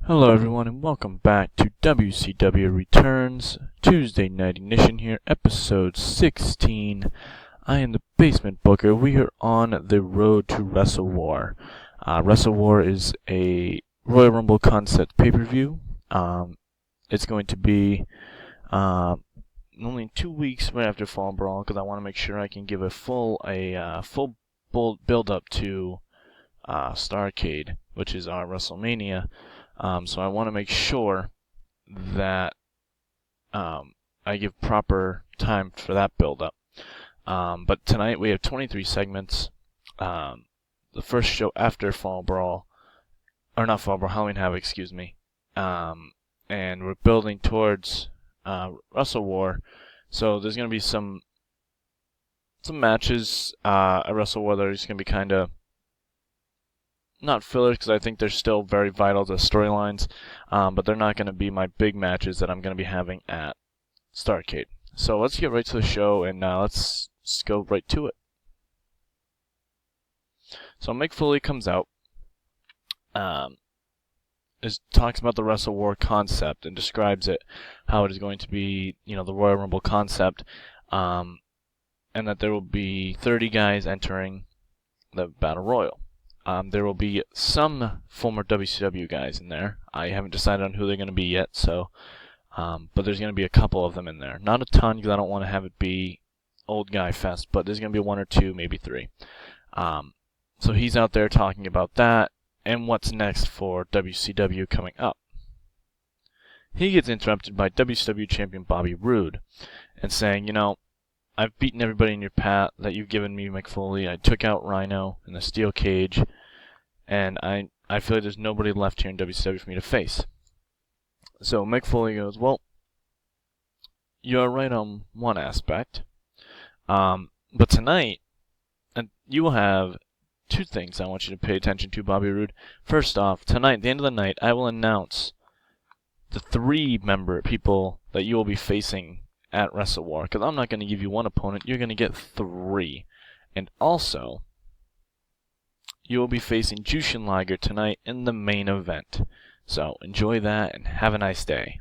Hello everyone and welcome back to WCW Returns, Tuesday Night Ignition here, episode 16. I am the Basement Booker. We are on the road to Wrestle War. Wrestle War is a Royal Rumble concept pay-per-view. It's going to be only 2 weeks right after Fall Brawl because I want to make sure I can give a full build-up to Starrcade, which is our WrestleMania. So I want to make sure that I give proper time for that build-up. But tonight we have 23 segments. The first show after Fall Brawl, or not Fall Brawl, Halloween Havoc, excuse me. And we're building towards Wrestle War. So there's going to be some matches at Wrestle War that are just going to be kind of not fillers, because I think they're still very vital to storylines, but they're not going to be my big matches that I'm going to be having at Starrcade. So let's get right to the show, and let's go right to it. So Mick Foley comes out, talks about the Wrestle War concept and describes it, how it is going to be, the Royal Rumble concept, and that there will be 30 guys entering the Battle Royal. There will be some former WCW guys in there. I haven't decided on who they're going to be yet, but there's going to be a couple of them in there. Not a ton, because I don't want to have it be old guy fest, but there's going to be 1 or 2, maybe 3. So he's out there talking about that and what's next for WCW coming up. He gets interrupted by WCW champion Bobby Roode and saying, I've beaten everybody in your path that you've given me, Mick Foley. I took out Rhino in the steel cage, and I feel like there's nobody left here in WCW for me to face. So Mick Foley goes, well, you're right on one aspect, but tonight, you will have 2 things I want you to pay attention to, Bobby Roode. First off, tonight, at the end of the night, I will announce the 3 member people that you will be facing at Wrestle War, because I'm not going to give you 1 opponent, you're going to get 3. And also, you will be facing Jushin Liger tonight in the main event. So enjoy that and have a nice day.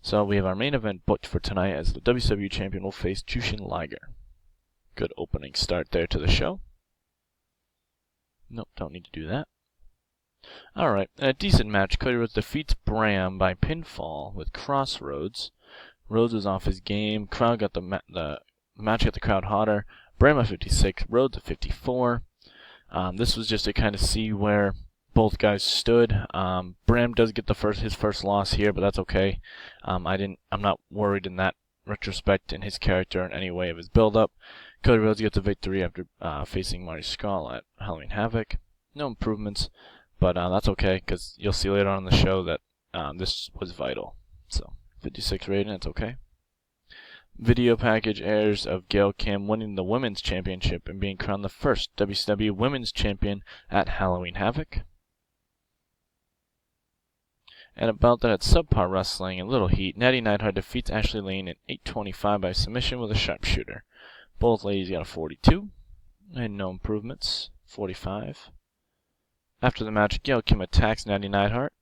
So we have our main event booked for tonight as the WCW champion will face Jushin Liger. Good opening start there to the show. Nope, don't need to do that. Alright, a decent match. Cody Rhodes defeats Bram by pinfall with Crossroads. Rhodes was off his game. Crowd got the match got the crowd hotter. Bram at 56, Rhodes at 54. This was just to kind of see where both guys stood. Bram does get his first loss here, but that's okay. I'm not worried in that retrospect in his character in any way of his build-up. Cody Rhodes gets a victory after facing Marty Scurll at Halloween Havoc. No improvements, but that's okay, because you'll see later on in the show that this was vital. So 56 rating, that's okay. Video package airs of Gail Kim winning the Women's Championship and being crowned the first WCW Women's Champion at Halloween Havoc. And about that, at Subpar Wrestling in Little Heat, Natty Neidhart defeats Ashley Lane in 8:25 by submission with a sharpshooter. Both ladies got a 42, and no improvements, 45. After the match, Gail Kim attacks Natty Neidhart.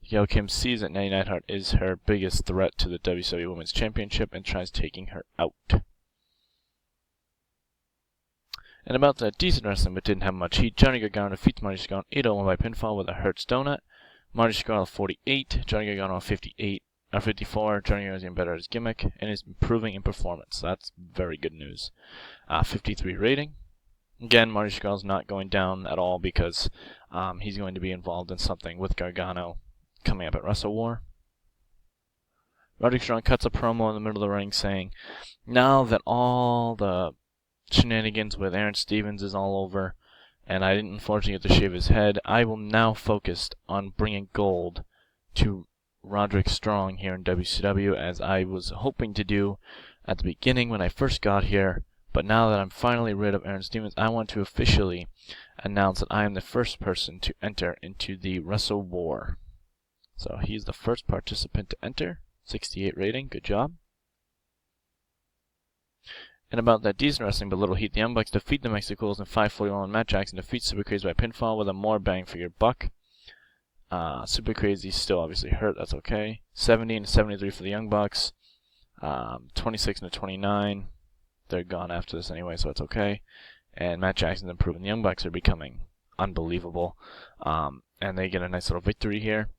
Gail Kim sees that Natty Neidhart is her biggest threat to the WCW Women's Championship and tries taking her out. And about that, decent wrestling but didn't have much heat. Johnny Gargano defeats Marty Scurll 801 by pinfall with a Hertz Donut. Marty Scurll 48, Johnny Gargano 54. Johnny Gargano is getting better at his gimmick and is improving in performance. That's very good news. 53 rating. Again, Marty Scurll's not going down at all because he's going to be involved in something with Gargano coming up at Wrestle War. Roderick Strong cuts a promo in the middle of the ring saying, now that all the shenanigans with Aaron Stevens is all over, and I didn't unfortunately get to shave his head, I will now focus on bringing gold to Roderick Strong here in WCW, as I was hoping to do at the beginning when I first got here. But now that I'm finally rid of Aaron Stevens, I want to officially announce that I am the first person to enter into the Wrestle War. So he's the first participant to enter. 68 rating, good job. And about that decent wrestling but little heat, the Young Bucks defeat the Mexicools in 5:41. Matt Jackson defeats Super Crazy by pinfall with a more bang for your buck. Super Crazy still obviously hurt. That's okay. 70-73 for the Young Bucks. 26-29. They're gone after this anyway, so it's okay. And Matt Jackson's improving. The Young Bucks are becoming unbelievable. And they get a nice little victory here.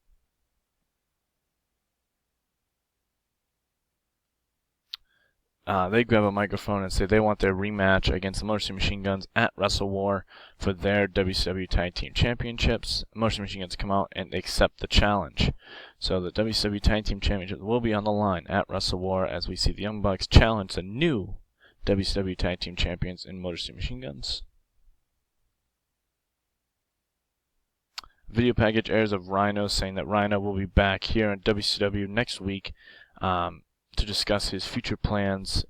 They grab a microphone and say they want their rematch against the Motor City Machine Guns at Wrestle War for their WCW Tag Team Championships. Motor City Machine Guns come out and accept the challenge. So the WCW Tag Team Championships will be on the line at Wrestle War as we see the Young Bucks challenge the new WCW Tag Team Champions in Motor City Machine Guns. Video package airs of Rhino saying that Rhino will be back here in WCW next week to discuss his future plans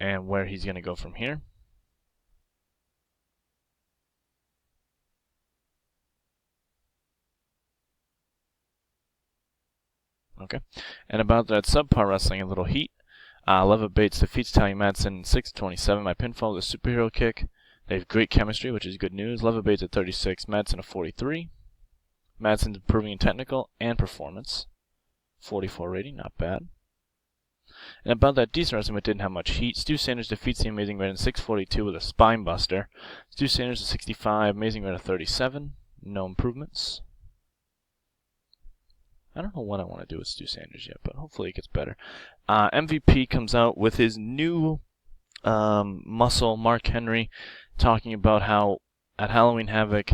and where he's going to go from here. Okay, and about that subpar wrestling, a little heat. Leva Bates defeats Tally Madsen in 6:27 by pinfall with a superhero kick. They have great chemistry, which is good news. Leva Bates at 36, Madsen at 43. Madsen's improving in technical and performance. 44 rating, not bad. And about that decent wrestling, but didn't have much heat. Stu Sanders defeats the Amazing Red in 6:42 with a spine buster. Stu Sanders at 65, Amazing Red at 37. No improvements. I don't know what I want to do with Stu Sanders yet, but hopefully it gets better. MVP comes out with his new muscle, Mark Henry, talking about how at Halloween Havoc,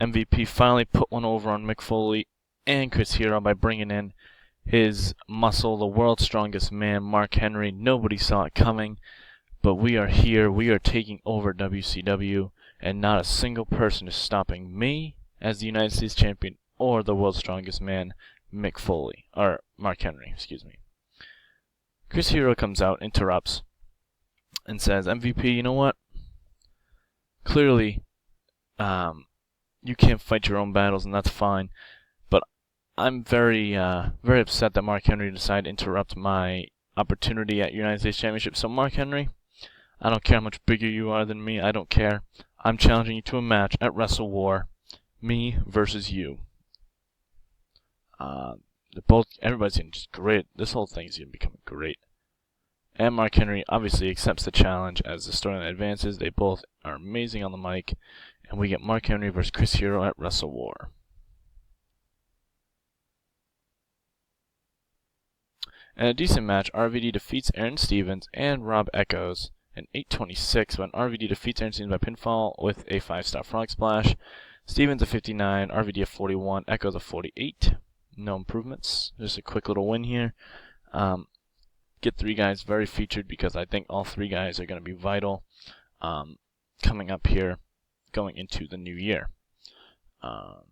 MVP finally put one over on Mick Foley and Chris Hero by bringing in his muscle, the world's strongest man, Mark Henry. Nobody saw it coming, but we are here. We are taking over WCW, and not a single person is stopping me as the United States Champion or the world's strongest man, Mick Foley, or Mark Henry, excuse me. Chris Hero comes out, interrupts, and says, MVP, you know what? Clearly, you can't fight your own battles, and that's fine. But I'm very upset that Mark Henry decided to interrupt my opportunity at United States Championship. So Mark Henry, I don't care how much bigger you are than me. I don't care. I'm challenging you to a match at Wrestle War, me versus you. Everybody's getting just great. This whole thing is going to become great. And Mark Henry obviously accepts the challenge as the storyline advances. They both are amazing on the mic. And we get Mark Henry versus Chris Hero at Wrestle War. And a decent match, RVD defeats Aaron Stevens and Rob Echoes in 8:26 when RVD defeats Aaron Stevens by pinfall with a 5-star frog splash. Stevens at 59, RVD at 41, Echoes at 48. No improvements. Just a quick little win here. Get three guys very featured because I think all three guys are going to be vital coming up here, going into the new year. Let's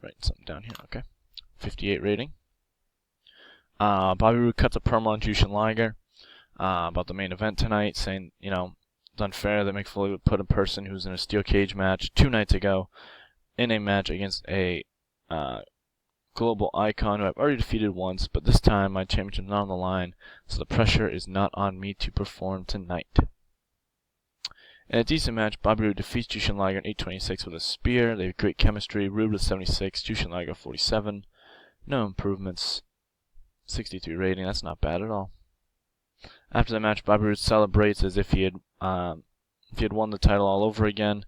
write something down here. Okay, 58 rating. Bobby Roode cuts a promo on Jushin Liger about the main event tonight, saying, you know, it's unfair that Mick Foley would put a person who's in a steel cage match 2 nights ago in a match against a global icon who I've already defeated once, but this time my championship is not on the line, so the pressure is not on me to perform tonight. In a decent match, Bobby Roode defeats Jushin Liger in 8:26 with a spear. They have great chemistry. Roode with 76, Jushin Liger 47. No improvements. 63 rating. That's not bad at all. After the match, Bobby Roode celebrates as if he had won the title all over again.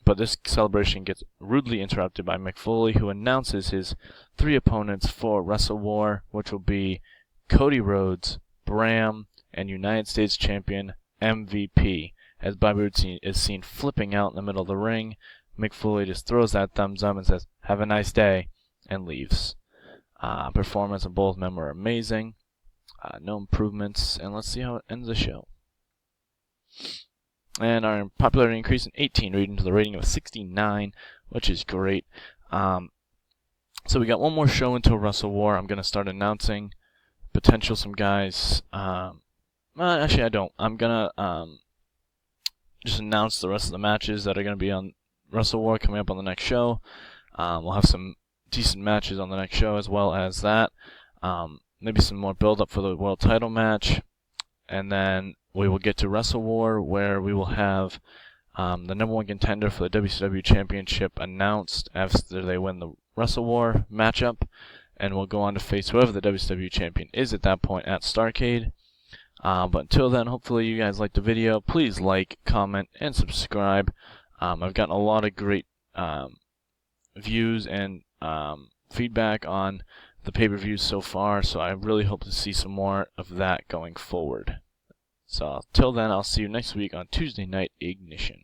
But this celebration gets rudely interrupted by Mick Foley, who announces his 3 opponents for Wrestle War, which will be Cody Rhodes, Bram, and United States Champion MVP. As Bobby Roode is seen flipping out in the middle of the ring, Mick Foley just throws that thumbs up and says, "Have a nice day," and leaves. Performance of both men were amazing. No improvements, and let's see how it ends the show. And our popularity increased in 18 rating to the rating of 69, which is great. So we got one more show until Wrestle War. I'm going to start announcing some guys. Actually, I don't. I'm going to just announce the rest of the matches that are going to be on Wrestle War coming up on the next show. We'll have some decent matches on the next show as well as that. Maybe some more build-up for the world title match. And then we will get to Wrestle War, where we will have the number one contender for the WCW Championship announced after they win the Wrestle War matchup, and will go on to face whoever the WCW Champion is at that point at Starrcade. But until then, hopefully you guys liked the video. Please like, comment, and subscribe. I've gotten a lot of great views and feedback on the pay-per-views so far, so I really hope to see some more of that going forward. So till then, I'll see you next week on Tuesday Night Ignition.